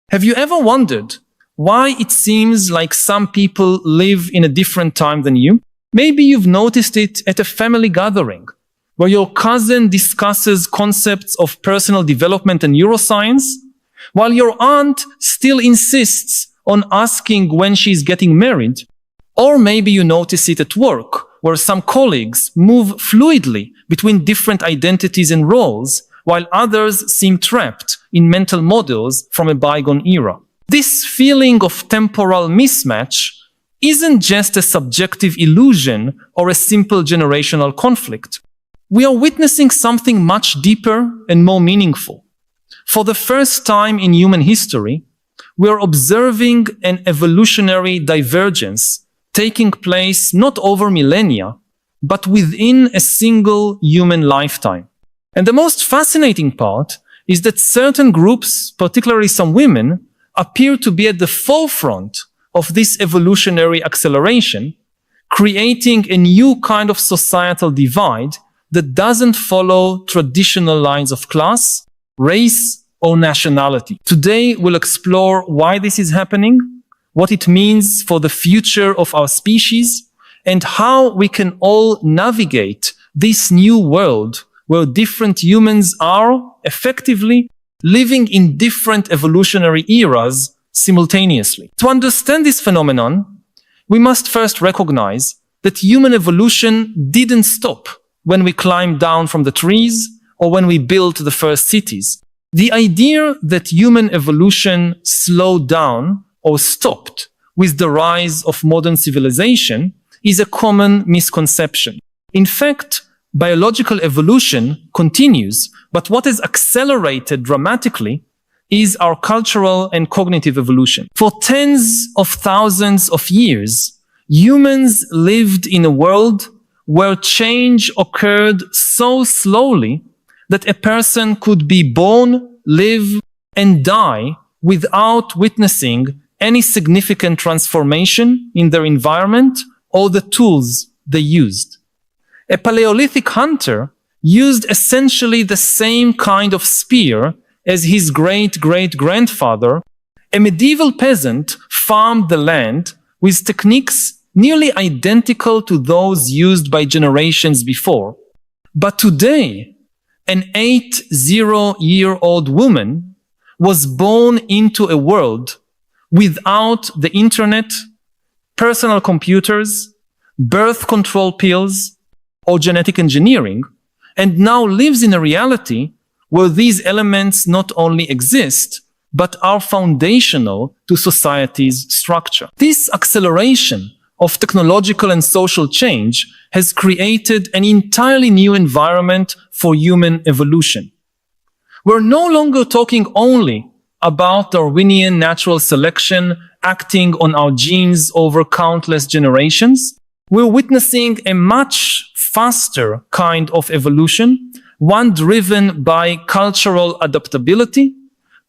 Have you ever wondered why it seems like some people live in a different time than you? Maybe you've noticed it at a family gathering, where your cousin discusses concepts of personal development and neuroscience, while your aunt still insists on asking when she's getting married. Or maybe you notice it at work, where some colleagues move fluidly between different identities and roles, while others seem trapped in mental models from a bygone era. This feeling of temporal mismatch isn't just a subjective illusion or a simple generational conflict. We are witnessing something much deeper and more meaningful. For the first time in human history, we are observing an evolutionary divergence taking place not over millennia, but within a single human lifetime. And the most fascinating part is that certain groups, particularly some women, appear to be at the forefront of this evolutionary acceleration, creating a new kind of societal divide that doesn't follow traditional lines of class, race, or nationality. Today, we'll explore why this is happening, what it means for the future of our species, and how we can all navigate this new world where different humans are effectively living in different evolutionary eras simultaneously. To understand this phenomenon, we must first recognize that human evolution didn't stop when we climbed down from the trees or when we built the first cities. The idea that human evolution slowed down or stopped with the rise of modern civilization is a common misconception. In fact, biological evolution continues, but what has accelerated dramatically is our cultural and cognitive evolution. For tens of thousands of years, humans lived in a world where change occurred so slowly that a person could be born, live, and die without witnessing any significant transformation in their environment or the tools they used. A Paleolithic hunter used essentially the same kind of spear as his great-great-grandfather. A medieval peasant farmed the land with techniques nearly identical to those used by generations before. But today, an 80-year-old woman was born into a world without the internet, personal computers, birth control pills, or genetic engineering, and now lives in a reality where these elements not only exist, but are foundational to society's structure. This acceleration of technological and social change has created an entirely new environment for human evolution. We're no longer talking only about Darwinian natural selection acting on our genes over countless generations. We're witnessing a much faster kind of evolution, one driven by cultural adaptability,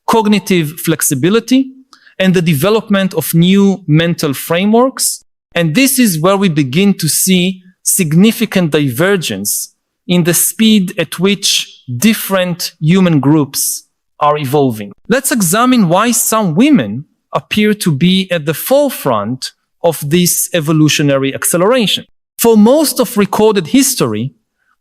cognitive flexibility, and the development of new mental frameworks. And this is where we begin to see significant divergence in the speed at which different human groups are evolving. Let's examine why some women appear to be at the forefront of this evolutionary acceleration. For most of recorded history,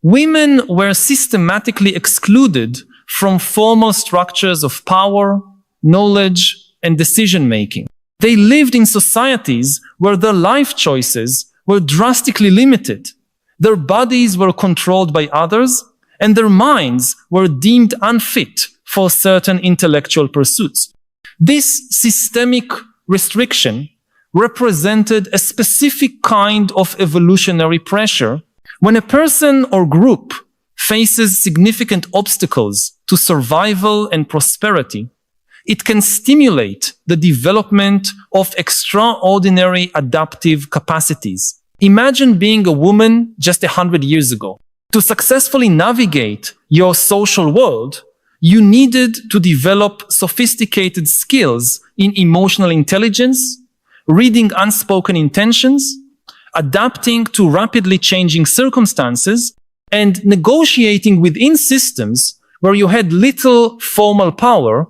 women were systematically excluded from formal structures of power, knowledge, and decision-making. They lived in societies where their life choices were drastically limited. Their bodies were controlled by others, and their minds were deemed unfit for certain intellectual pursuits. This systemic restriction represented a specific kind of evolutionary pressure. When a person or group faces significant obstacles to survival and prosperity, it can stimulate the development of extraordinary adaptive capacities. Imagine being a woman just 100 years ago. To successfully navigate your social world, you needed to develop sophisticated skills in emotional intelligence, reading unspoken intentions, adapting to rapidly changing circumstances, and negotiating within systems where you had little formal power.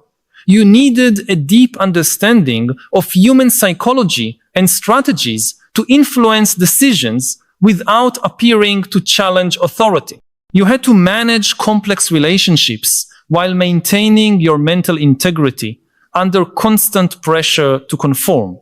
You needed a deep understanding of human psychology and strategies to influence decisions without appearing to challenge authority. You had to manage complex relationships while maintaining your mental integrity under constant pressure to conform.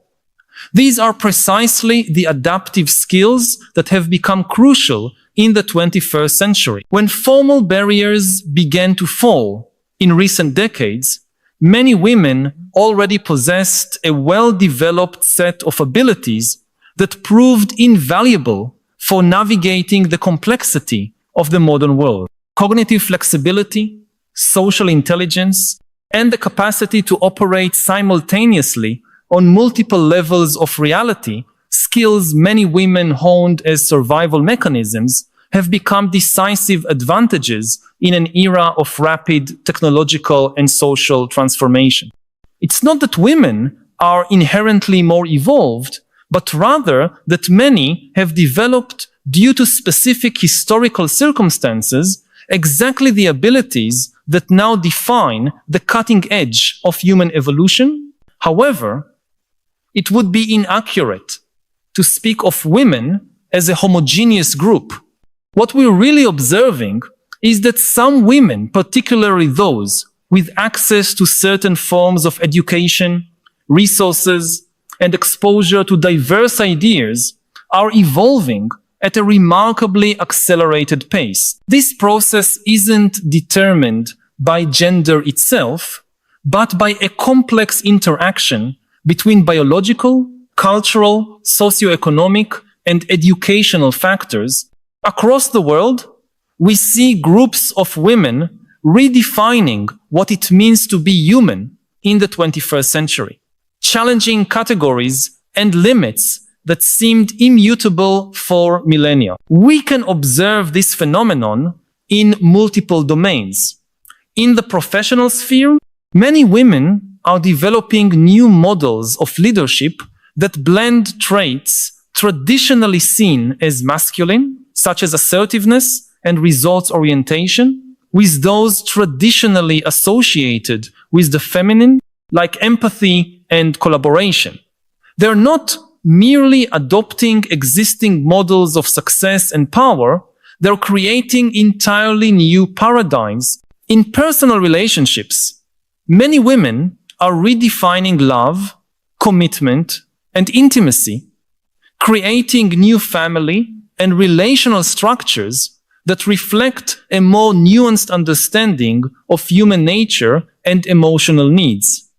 These are precisely the adaptive skills that have become crucial in the 21st century. When formal barriers began to fall in recent decades, many women already possessed a well-developed set of abilities that proved invaluable for navigating the complexity of the modern world. Cognitive flexibility, social intelligence, and the capacity to operate simultaneously on multiple levels of reality, skills many women honed as survival mechanisms, have become decisive advantages in an era of rapid technological and social transformation. It's not that women are inherently more evolved, but rather that many have developed, due to specific historical circumstances, exactly the abilities that now define the cutting edge of human evolution. However, it would be inaccurate to speak of women as a homogeneous group. What we're really observing is that some women, particularly those with access to certain forms of education, resources, and exposure to diverse ideas, are evolving at a remarkably accelerated pace. This process isn't determined by gender itself, but by a complex interaction between biological, cultural, socioeconomic, and educational factors. Across the world, we see groups of women redefining what it means to be human in the 21st century, challenging categories and limits that seemed immutable for millennia. We can observe this phenomenon in multiple domains. In the professional sphere, many women are developing new models of leadership that blend traits traditionally seen as masculine, such as assertiveness and results orientation, with those traditionally associated with the feminine, like empathy and collaboration. They're not merely adopting existing models of success and power, they're creating entirely new paradigms. In personal relationships, many women are redefining love, commitment, and intimacy, creating new family and relational structures that reflect a more nuanced understanding of human nature and emotional needs.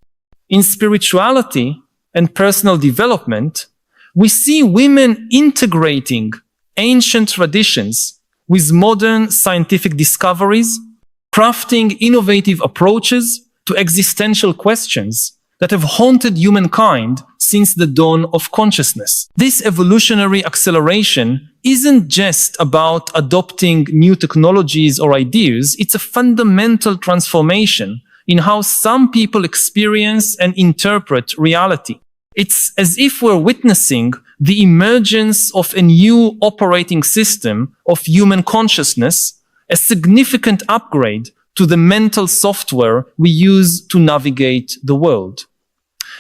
In spirituality and personal development, we see women integrating ancient traditions with modern scientific discoveries, crafting innovative approaches to existential questions that have haunted humankind since the dawn of consciousness. This evolutionary acceleration isn't just about adopting new technologies or ideas, it's a fundamental transformation in how some people experience and interpret reality. It's as if we're witnessing the emergence of a new operating system of human consciousness, a significant upgrade to the mental software we use to navigate the world.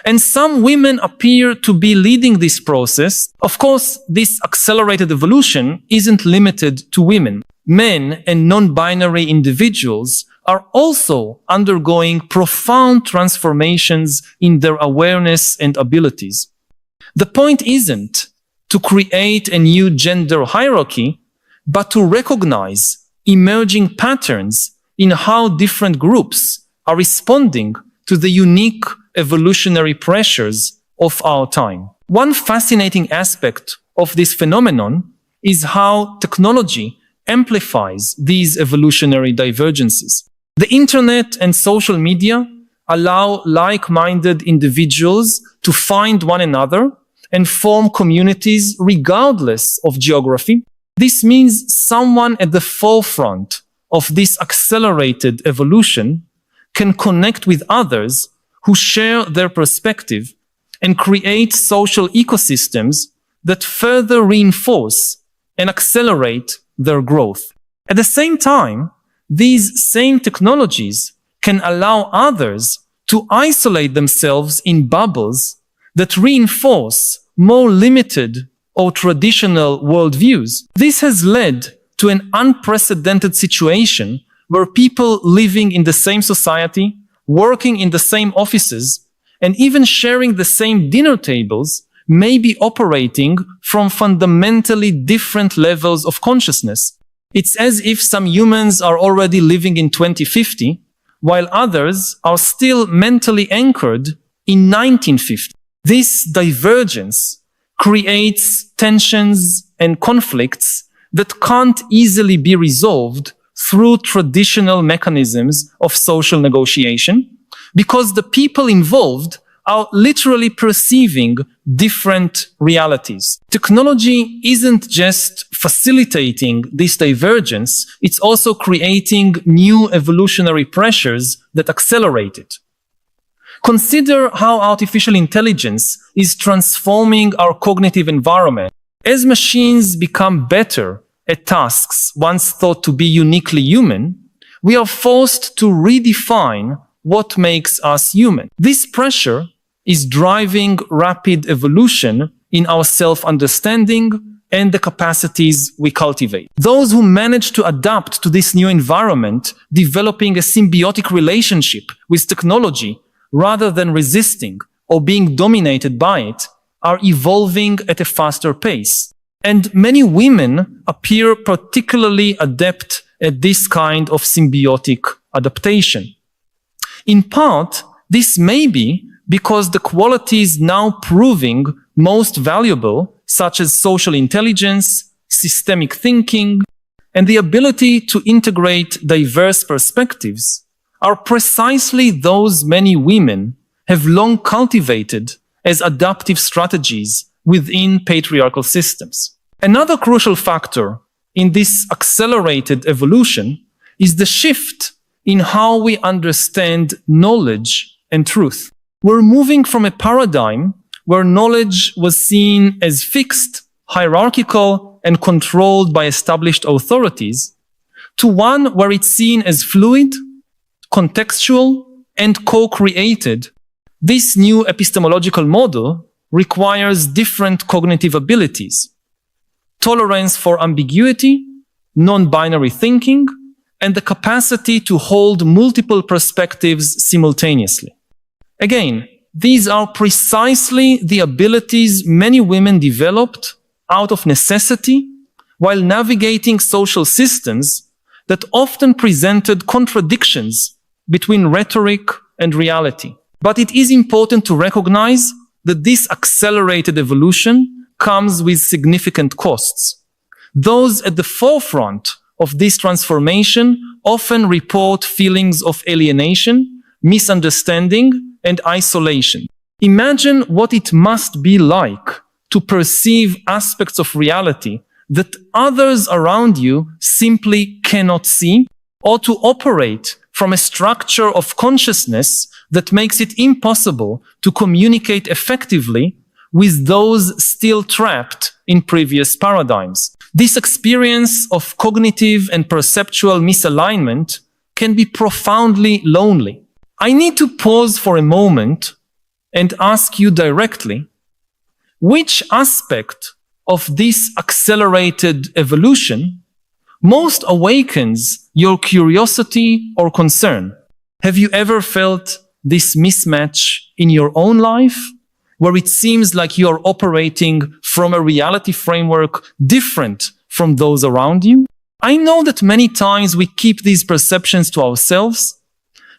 And some women appear to be leading this process. Of course, this accelerated evolution isn't limited to women. Men and non-binary individuals are also undergoing profound transformations in their awareness and abilities. The point isn't to create a new gender hierarchy, but to recognize emerging patterns in how different groups are responding to the unique evolutionary pressures of our time. One fascinating aspect of this phenomenon is how technology amplifies these evolutionary divergences. The internet and social media allow like-minded individuals to find one another and form communities regardless of geography. This means someone at the forefront of this accelerated evolution can connect with others who share their perspective and create social ecosystems that further reinforce and accelerate their growth. At the same time, these same technologies can allow others to isolate themselves in bubbles that reinforce more limited or traditional worldviews. This has led to an unprecedented situation where people living in the same society, working in the same offices, and even sharing the same dinner tables may be operating from fundamentally different levels of consciousness. It's as if some humans are already living in 2050, while others are still mentally anchored in 1950. This divergence creates tensions and conflicts that can't easily be resolved through traditional mechanisms of social negotiation, because the people involved are literally perceiving different realities. Technology isn't just facilitating this divergence, it's also creating new evolutionary pressures that accelerate it. Consider how artificial intelligence is transforming our cognitive environment. As machines become better at tasks once thought to be uniquely human, we are forced to redefine what makes us human. This pressure is driving rapid evolution in our self-understanding and the capacities we cultivate. Those who manage to adapt to this new environment, developing a symbiotic relationship with technology rather than resisting or being dominated by it, are evolving at a faster pace. And many women appear particularly adept at this kind of symbiotic adaptation. In part, this may be because the qualities now proving most valuable, such as social intelligence, systemic thinking, and the ability to integrate diverse perspectives, are precisely those many women have long cultivated as adaptive strategies within patriarchal systems. Another crucial factor in this accelerated evolution is the shift in how we understand knowledge and truth. We're moving from a paradigm where knowledge was seen as fixed, hierarchical, and controlled by established authorities, to one where it's seen as fluid, contextual, and co-created. This new epistemological model requires different cognitive abilities: tolerance for ambiguity, non-binary thinking, and the capacity to hold multiple perspectives simultaneously. Again, these are precisely the abilities many women developed out of necessity while navigating social systems that often presented contradictions between rhetoric and reality. But it is important to recognize that this accelerated evolution comes with significant costs. Those at the forefront of this transformation often report feelings of alienation, misunderstanding, and isolation. Imagine what it must be like to perceive aspects of reality that others around you simply cannot see, or to operate from a structure of consciousness that makes it impossible to communicate effectively with those still trapped in previous paradigms. This experience of cognitive and perceptual misalignment can be profoundly lonely. I need to pause for a moment and ask you directly, which aspect of this accelerated evolution most awakens your curiosity or concern? Have you ever felt this mismatch in your own life, where it seems like you are operating from a reality framework different from those around you? I know that many times we keep these perceptions to ourselves,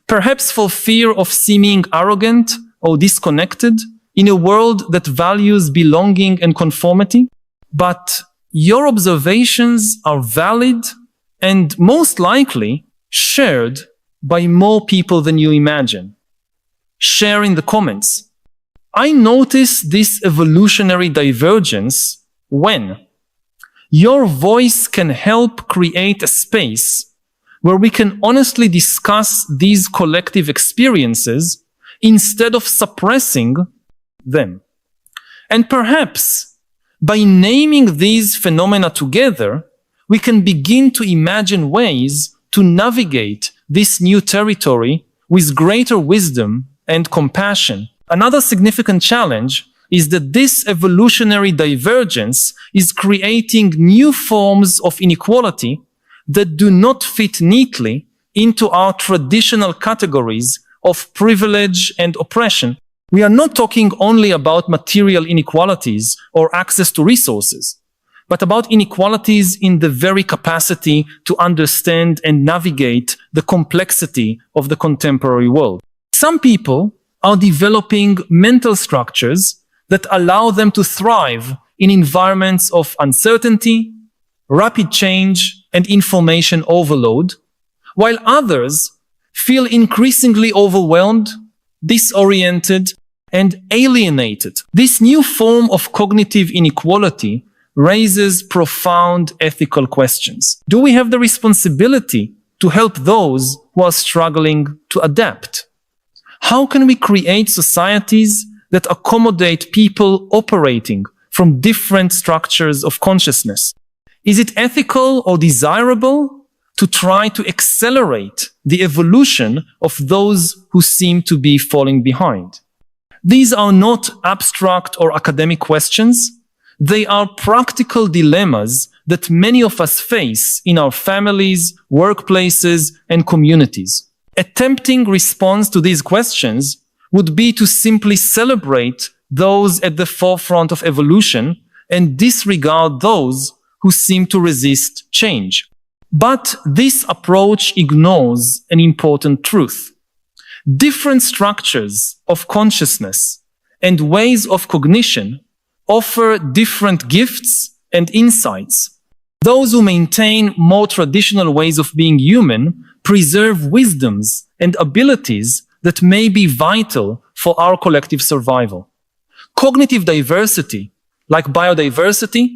perhaps for fear of seeming arrogant or disconnected in a world that values belonging and conformity. But your observations are valid and most likely shared by more people than you imagine. Share in the comments. I notice this evolutionary divergence when your voice can help create a space where we can honestly discuss these collective experiences instead of suppressing them. And perhaps by naming these phenomena together, we can begin to imagine ways to navigate this new territory with greater wisdom and compassion. Another significant challenge is that this evolutionary divergence is creating new forms of inequality that do not fit neatly into our traditional categories of privilege and oppression. We are not talking only about material inequalities or access to resources, but about inequalities in the very capacity to understand and navigate the complexity of the contemporary world. Some people are developing mental structures that allow them to thrive in environments of uncertainty, rapid change, and information overload, while others feel increasingly overwhelmed, disoriented, and alienated. This new form of cognitive inequality raises profound ethical questions. Do we have the responsibility to help those who are struggling to adapt? How can we create societies that accommodate people operating from different structures of consciousness? Is it ethical or desirable to try to accelerate the evolution of those who seem to be falling behind? These are not abstract or academic questions. They are practical dilemmas that many of us face in our families, workplaces, and communities. Attempting response to these questions would be to simply celebrate those at the forefront of evolution and disregard those who seem to resist change. But this approach ignores an important truth. Different structures of consciousness and ways of cognition offer different gifts and insights. Those who maintain more traditional ways of being human preserve wisdoms and abilities that may be vital for our collective survival. Cognitive diversity, like biodiversity,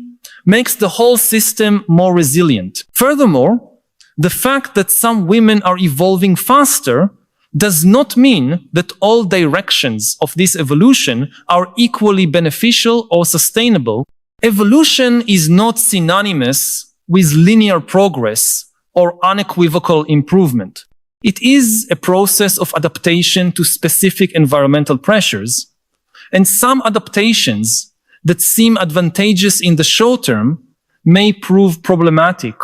makes the whole system more resilient. Furthermore, the fact that some women are evolving faster does not mean that all directions of this evolution are equally beneficial or sustainable. Evolution is not synonymous with linear progress or unequivocal improvement. It is a process of adaptation to specific environmental pressures, and some adaptations that seem advantageous in the short term may prove problematic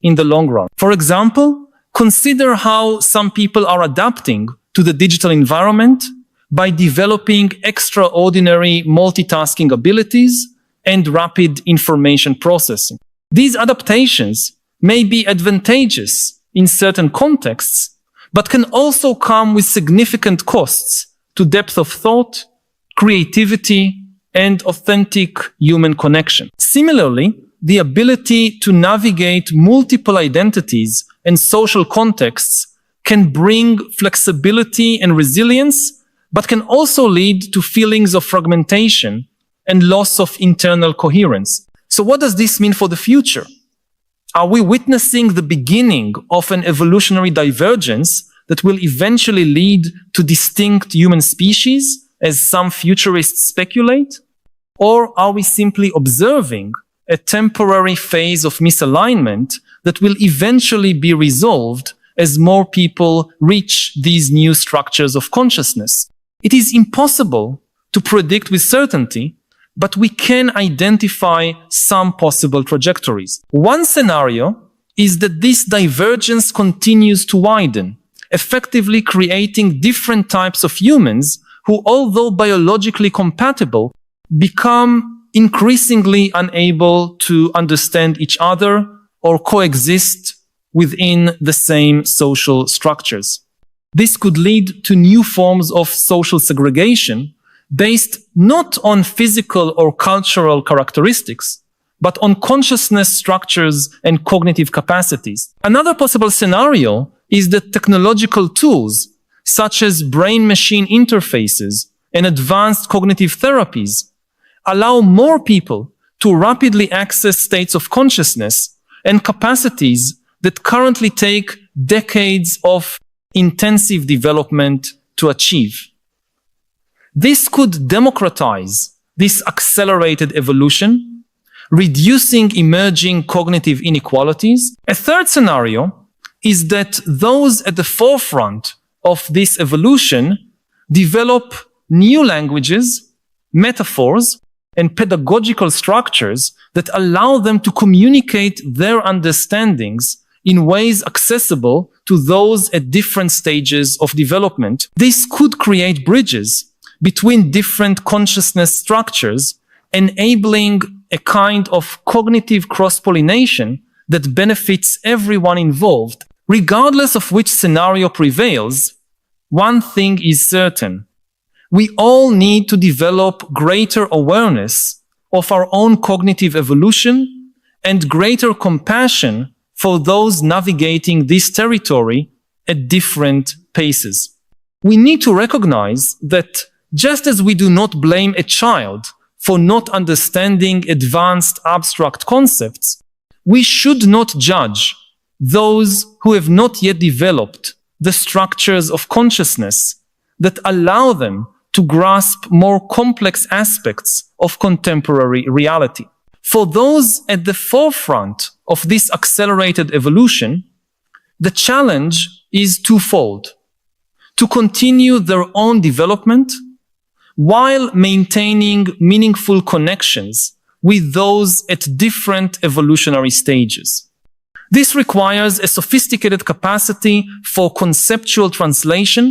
in the long run. For example, consider how some people are adapting to the digital environment by developing extraordinary multitasking abilities and rapid information processing. These adaptations may be advantageous in certain contexts, but can also come with significant costs to depth of thought, creativity, and authentic human connection. Similarly, the ability to navigate multiple identities and social contexts can bring flexibility and resilience, but can also lead to feelings of fragmentation and loss of internal coherence. So what does this mean for the future? Are we witnessing the beginning of an evolutionary divergence that will eventually lead to distinct human species, as some futurists speculate? Or are we simply observing a temporary phase of misalignment that will eventually be resolved as more people reach these new structures of consciousness? It is impossible to predict with certainty, but we can identify some possible trajectories. One scenario is that this divergence continues to widen, effectively creating different types of humans who, although biologically compatible, become increasingly unable to understand each other or coexist within the same social structures. This could lead to new forms of social segregation based not on physical or cultural characteristics, but on consciousness structures and cognitive capacities. Another possible scenario is that technological tools, such as brain-machine interfaces and advanced cognitive therapies, allow more people to rapidly access states of consciousness and capacities that currently take decades of intensive development to achieve. This could democratize this accelerated evolution, reducing emerging cognitive inequalities. A third scenario is that those at the forefront of this evolution develop new languages, metaphors, and pedagogical structures that allow them to communicate their understandings in ways accessible to those at different stages of development. This could create bridges between different consciousness structures, enabling a kind of cognitive cross-pollination that benefits everyone involved. Regardless of which scenario prevails, one thing is certain. We all need to develop greater awareness of our own cognitive evolution and greater compassion for those navigating this territory at different paces. We need to recognize that just as we do not blame a child for not understanding advanced abstract concepts, we should not judge those who have not yet developed the structures of consciousness that allow them to grasp more complex aspects of contemporary reality. For those at the forefront of this accelerated evolution, the challenge is twofold: to continue their own development while maintaining meaningful connections with those at different evolutionary stages. This requires a sophisticated capacity for conceptual translation,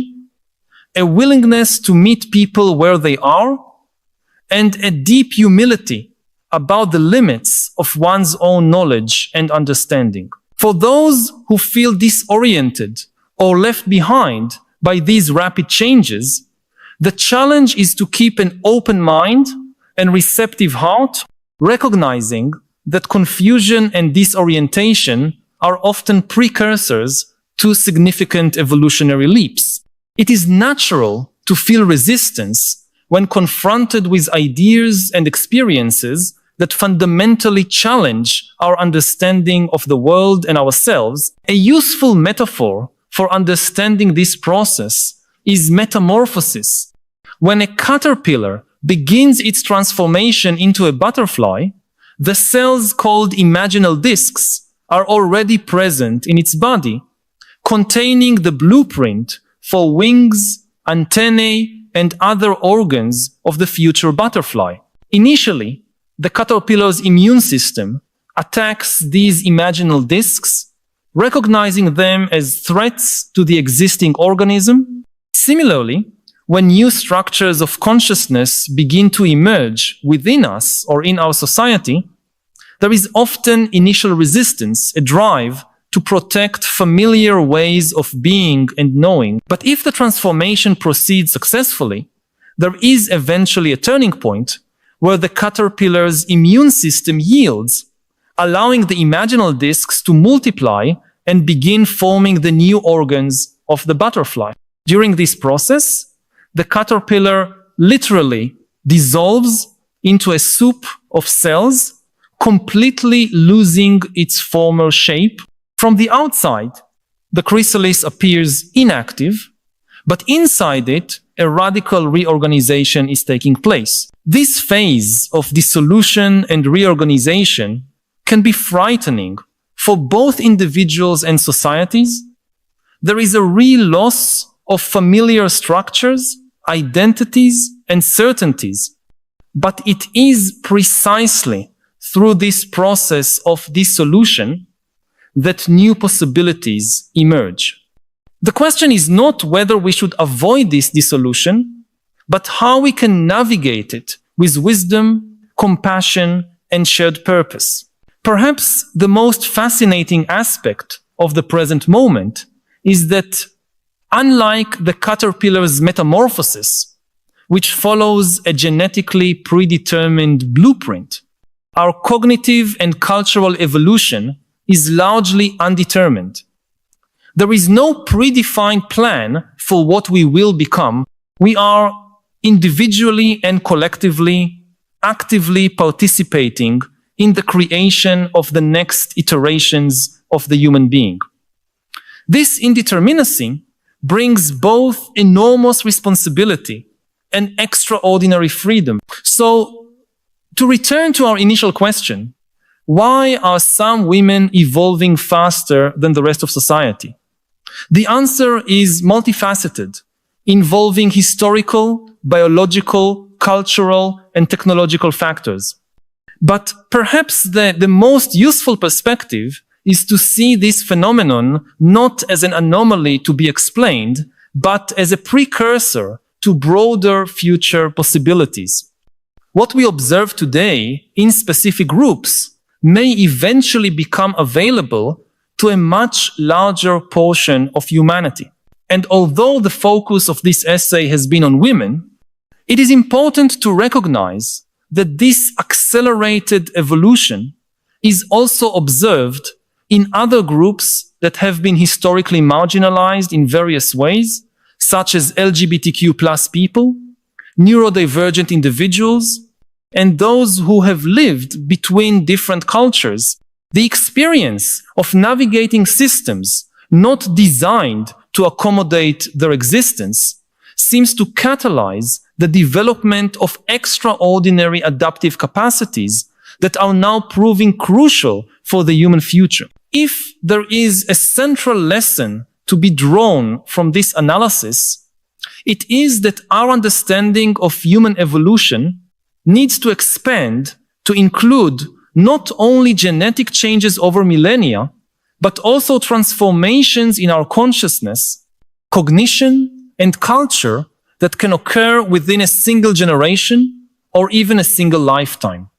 a willingness to meet people where they are, and a deep humility about the limits of one's own knowledge and understanding. For those who feel disoriented or left behind by these rapid changes, the challenge is to keep an open mind and receptive heart, recognizing that confusion and disorientation are often precursors to significant evolutionary leaps. It is natural to feel resistance when confronted with ideas and experiences that fundamentally challenge our understanding of the world and ourselves. A useful metaphor for understanding this process is metamorphosis. When a caterpillar begins its transformation into a butterfly, the cells called imaginal discs are already present in its body, containing the blueprint for wings, antennae, and other organs of the future butterfly. Initially, the caterpillar's immune system attacks these imaginal discs, recognizing them as threats to the existing organism. Similarly, when new structures of consciousness begin to emerge within us or in our society, there is often initial resistance, a drive to protect familiar ways of being and knowing. But if the transformation proceeds successfully, there is eventually a turning point where the caterpillar's immune system yields, allowing the imaginal discs to multiply and begin forming the new organs of the butterfly. During this process, the caterpillar literally dissolves into a soup of cells, completely losing its former shape. From the outside, the chrysalis appears inactive, but inside it, a radical reorganization is taking place. This phase of dissolution and reorganization can be frightening for both individuals and societies. There is a real loss of familiar structures, identities, and certainties. But it is precisely through this process of dissolution that new possibilities emerge. The question is not whether we should avoid this dissolution, but how we can navigate it with wisdom, compassion, and shared purpose. Perhaps the most fascinating aspect of the present moment is that, unlike the caterpillar's metamorphosis, which follows a genetically predetermined blueprint, our cognitive and cultural evolution is largely undetermined. There is no predefined plan for what we will become. We are individually and collectively actively participating in the creation of the next iterations of the human being. This indeterminacy brings both enormous responsibility and extraordinary freedom. So, to return to our initial question, why are some women evolving faster than the rest of society? The answer is multifaceted, involving historical, biological, cultural, and technological factors. But perhaps the most useful perspective is to see this phenomenon not as an anomaly to be explained, but as a precursor to broader future possibilities. What we observe today in specific groups may eventually become available to a much larger portion of humanity. And although the focus of this essay has been on women, it is important to recognize that this accelerated evolution is also observed in other groups that have been historically marginalized in various ways, such as LGBTQ+ people, neurodivergent individuals, and those who have lived between different cultures. The experience of navigating systems not designed to accommodate their existence seems to catalyze the development of extraordinary adaptive capacities that are now proving crucial for the human future. If there is a central lesson to be drawn from this analysis, it is that our understanding of human evolution needs to expand to include not only genetic changes over millennia, but also transformations in our consciousness, cognition, and culture that can occur within a single generation or even a single lifetime.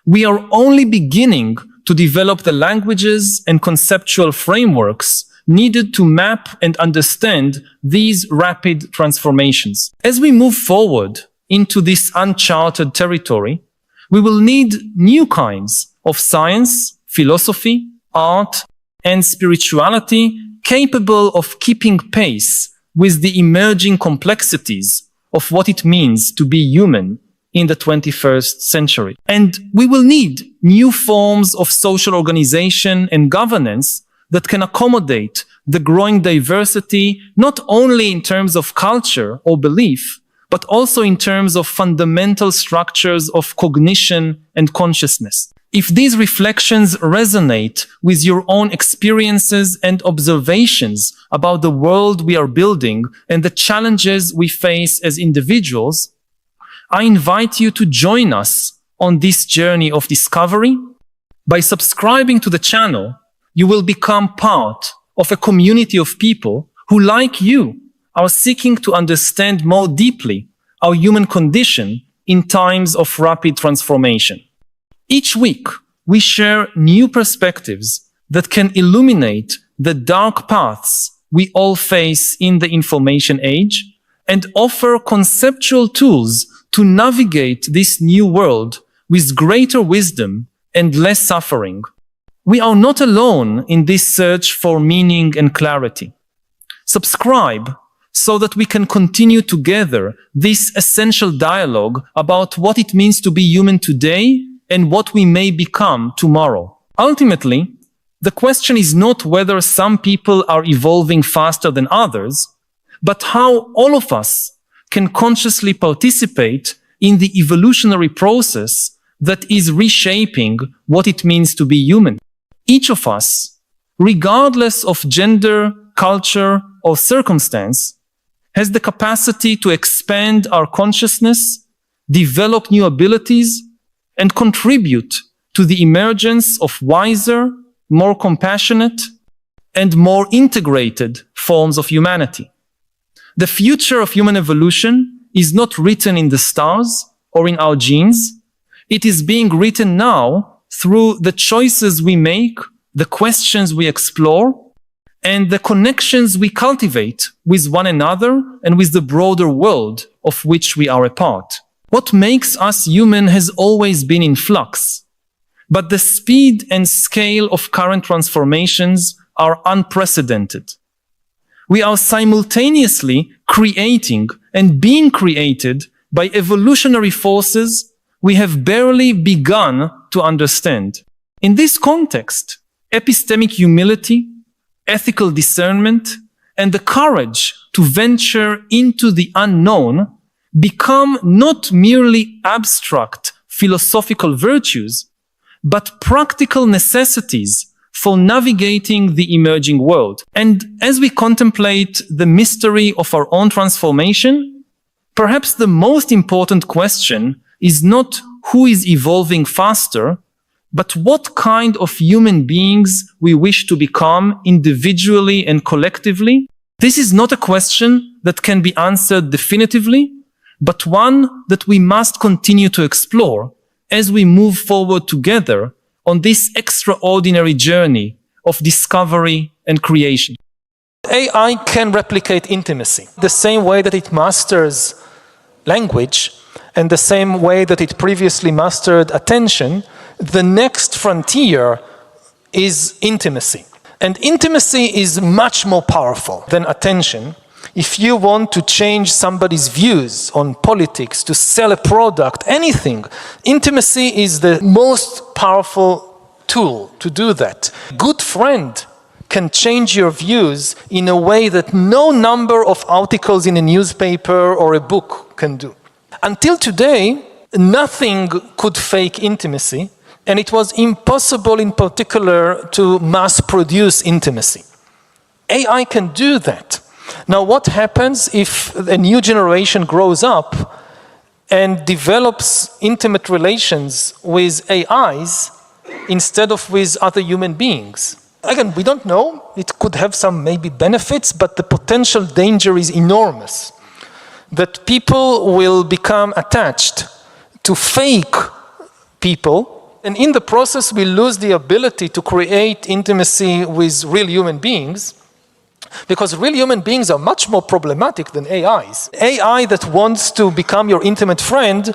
We are only beginning to develop the languages and conceptual frameworks needed to map and understand these rapid transformations. As we move forward into this uncharted territory, we will need new kinds of science, philosophy, art, and spirituality capable of keeping pace with the emerging complexities of what it means to be human in the 21st century. And we will need new forms of social organization and governance that can accommodate the growing diversity, not only in terms of culture or belief, but also in terms of fundamental structures of cognition and consciousness. If these reflections resonate with your own experiences and observations about the world we are building and the challenges we face as individuals, I invite you to join us on this journey of discovery. By subscribing to the channel, you will become part of a community of people who, like you, are seeking to understand more deeply our human condition in times of rapid transformation. Each week, we share new perspectives that can illuminate the dark paths we all face in the information age and offer conceptual tools to navigate this new world with greater wisdom and less suffering. We are not alone in this search for meaning and clarity. Subscribe so that we can continue together this essential dialogue about what it means to be human today and what we may become tomorrow. Ultimately, the question is not whether some people are evolving faster than others, but how all of us can consciously participate in the evolutionary process that is reshaping what it means to be human. Each of us, regardless of gender, culture, or circumstance, has the capacity to expand our consciousness, develop new abilities, and contribute to the emergence of wiser, more compassionate, and more integrated forms of humanity. The future of human evolution is not written in the stars or in our genes. It is being written now through the choices we make, the questions we explore, and the connections we cultivate with one another and with the broader world of which we are a part. What makes us human has always been in flux, but the speed and scale of current transformations are unprecedented. We are simultaneously creating and being created by evolutionary forces we have barely begun to understand. In this context, epistemic humility, ethical discernment, and the courage to venture into the unknown become not merely abstract philosophical virtues, but practical necessities for navigating the emerging world. And as we contemplate the mystery of our own transformation, perhaps the most important question is not who is evolving faster, but what kind of human beings we wish to become individually and collectively. This is not a question that can be answered definitively, but one that we must continue to explore as we move forward together on this extraordinary journey of discovery and creation. AI can replicate intimacy the same way that it masters language and the same way that it previously mastered attention. The next frontier is intimacy. And intimacy is much more powerful than attention. If you want to change somebody's views on politics, to sell a product, anything, intimacy is the most powerful tool to do that. Good friend can change your views in a way that no number of articles in a newspaper or a book can do. Until today, nothing could fake intimacy, and it was impossible in particular to mass produce intimacy. AI can do that. Now, what happens if a new generation grows up and develops intimate relations with AIs instead of with other human beings? Again, we don't know. It could have some maybe benefits, but the potential danger is enormous. That people will become attached to fake people, and in the process we lose the ability to create intimacy with real human beings, because real human beings are much more problematic than AIs. AI that wants to become your intimate friend,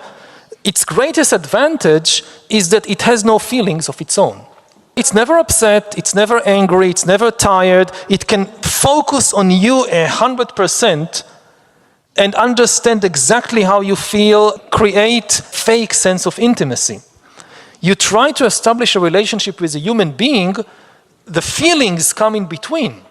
its greatest advantage is that it has no feelings of its own. It's never upset, it's never angry, it's never tired. It can focus on you 100% and understand exactly how you feel, create fake sense of intimacy. You try to establish a relationship with a human being, the feelings come in between.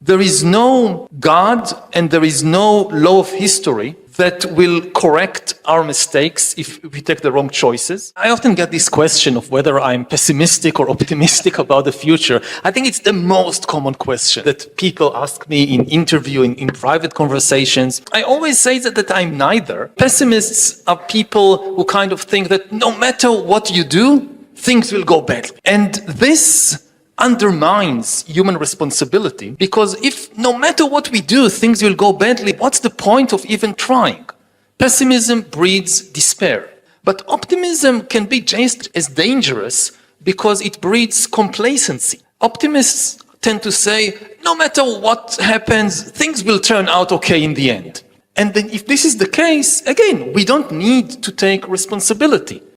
There is no God and there is no law of history that will correct our mistakes if we take the wrong choices. I often get this question of whether I'm pessimistic or optimistic about the future. I think it's the most common question that people ask me in interviewing, in private conversations. I always say that I'm neither. Pessimists are people who kind of think that no matter what you do, things will go badly. And this undermines human responsibility, because if no matter what we do, things will go badly, what's the point of even trying? Pessimism breeds despair. But optimism can be just as dangerous because it breeds complacency. Optimists tend to say, no matter what happens, things will turn out okay in the end. And then if this is the case, again, we don't need to take responsibility.